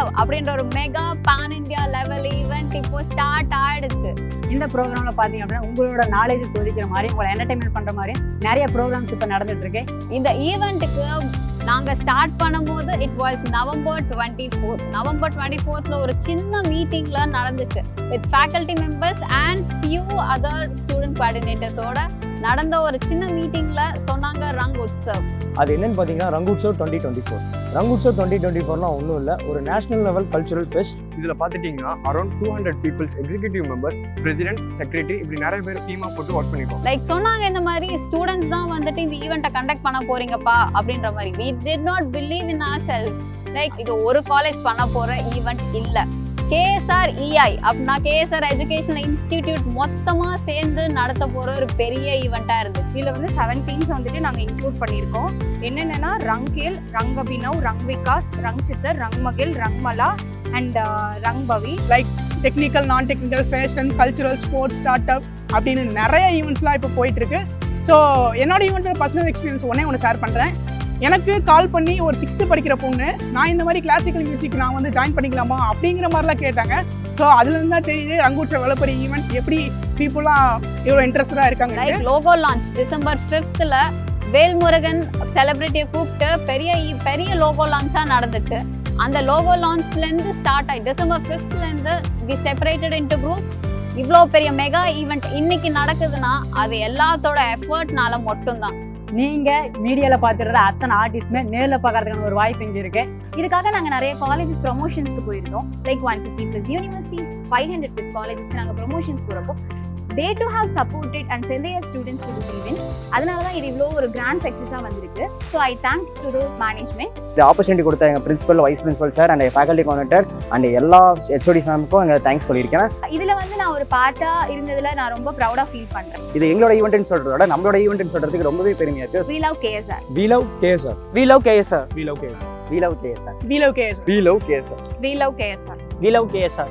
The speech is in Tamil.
RangUtsav அப்படின்ற ஒரு mega pan India level event இப்போ ஸ்டார்ட் ஆயிடுச்சு. இந்த ப்ரோக்ராம்ல பாத்தீங்க அப்படின்னா உங்களோட நாலேஜ் சோதிக்கிற மாதிரி உங்களை என்டர்டைன்மெண்ட் பண்ற மாதிரி நிறைய ப்ரோக்ராம்ஸ் இப்போ நடந்துட்டு இருக்கு. இந்த ஈவெண்ட்டுக்கு நாங்க ஸ்டார்ட் பண்ணும்போது இட் வாஸ் நவம்பர் 24th ஒரு சின்ன மீட்டிங்ல நடந்துச்சு with faculty members and few other student கோஆர்டினேட்டர்ஸோட நடந்த ஒரு சின்ன மீட்டிங்ல சொன்னாங்க RangUtsav. அது என்னன்னு பார்த்தீங்கன்னா RangUtsav24. RangUtsav 2024லாம் ஒன்றும் இல்லை, ஒரு நேஷனல் லெவல் கல்ச்சுரல் ஃபெஸ்ட். இதில் பார்த்துட்டிங்கன்னா around 200 peoples, executive members, president, secretary, இப்படி நிறைய பேர் டீமாக போட்டு ஒர்க் பண்ணிருக்கோம். லைக் சொன்னாங்க இந்த மாதிரி ஸ்டூடெண்ட்ஸ் தான் வந்துட்டு இந்த ஈவெண்ட்டை கண்டக்ட் பண்ண போறீங்கப்பா அப்படின்ற மாதிரி. we did not believe in ourselves. Like இது ஒரு காலேஜ் பண்ண போற ஈவெண்ட் இல்லை. KSR EI அப்படின்னா KSR Educational Institute மொத்தமா சேர்ந்து நடத்த போற ஒரு பெரிய ஈவெண்டா இருந்துச்சு. இதுல வந்து 7 டீம்ஸ் வந்துட்டு நாங்க இன்க்ளூட் பண்ணியிருக்கோம். என்னென்னா ரங்கேல், ரங்கபினவ், ரங்விகாஸ், ரங்சித்தர், ரங்மகில், ரங்மலா அண்ட் ரங்பவி. லைக் டெக்னிக்கல், நான் technical, fashion, cultural, sports, start up அப்படின்னு நிறைய ஈவெண்ட்ஸ்லாம் இப்போ போயிட்டு இருக்கு. ஸோ என்னோட ஈவெண்ட்டோட பர்சனல் எக்ஸ்பீரியன்ஸ் ஒன்று ஷேர் பண்ணுறேன். எனக்கு கால் பண்ணி ஒரு 6th படிக்கிற பொண்ணு நான் இந்த மாதிரி கிளாசிக்கல் மியூசிக் நான் வந்து ஜாயின் பண்ணிக்கலாமா அப்படிங்கிற மாதிரிலாம் கேட்டாங்க. ஸோ அதுலேருந்து தான் தெரியுது RangUtsav எவ்வளோ பெரிய ஈவெண்ட், எப்படி பீப்புளாக இவ்வளோ இன்ட்ரெஸ்டாக இருக்காங்க. Like logo launch December 5th Velmurugan செலிபிரிட்டியை கூப்பிட்டு பெரிய லோகோ லான்ச்சாக நடந்துச்சு. அந்த லோகோ லான்ச்லேருந்து ஸ்டார்ட் ஆகி December 5th we separated into groups. இவ்வளோ பெரிய மெகா ஈவெண்ட் இன்னைக்கு நடக்குதுன்னா அது எல்லாத்தோட எஃபர்ட்னால மட்டும்தான். நீங்க மீடியால பாத்துற அத்தனை ஆர்டிஸ்டுமே நேர்ல பாக்குறதுக்கான ஒரு வாய்ப்பு இங்க இருக்கு. இதுக்காக நாங்க நிறைய காலேஜஸ் ப்ரொமோஷன்ஸ்க்கு போயிருந்தோம். லைக் 150+ யூனிவர்சிட்டிஸ், 500+ காலேஜஸ்க்கு நாங்க ப்ரொமோஷன்ஸ் போறப்போ they too have supported and sent their students to this event. அதனால தான் இது இவ்வளோ ஒரு கிராண்ட் சக்ஸஸாக வந்திருக்கு. So I thanks to those management. இந்த ஆப்பர்ச்சுனிட்டி கொடுத்த எங்கள் principal, vice principal sir and faculty coordinator and எல்லா HOD மேமுக்கும் எங்கள் தேங்க்ஸ் சொல்லியிருக்கேன். இதில் வந்து நான் ஒரு பார்ட்டாக இருந்ததில் நான் ரொம்ப ப்ரௌடாக ஃபீல் பண்ணுறேன். இது எங்களோட ஈவெண்ட்னு சொல்கிறத நம்மளோட ஈவெண்ட்னு சொல்கிறதுக்கு ரொம்பவே பெருமையாக இருக்குது. We love KSR. We love KSR. We love KSR. We love KSR. We love KSR. We love KSR. We love KSR. We love KSR. We love KSR.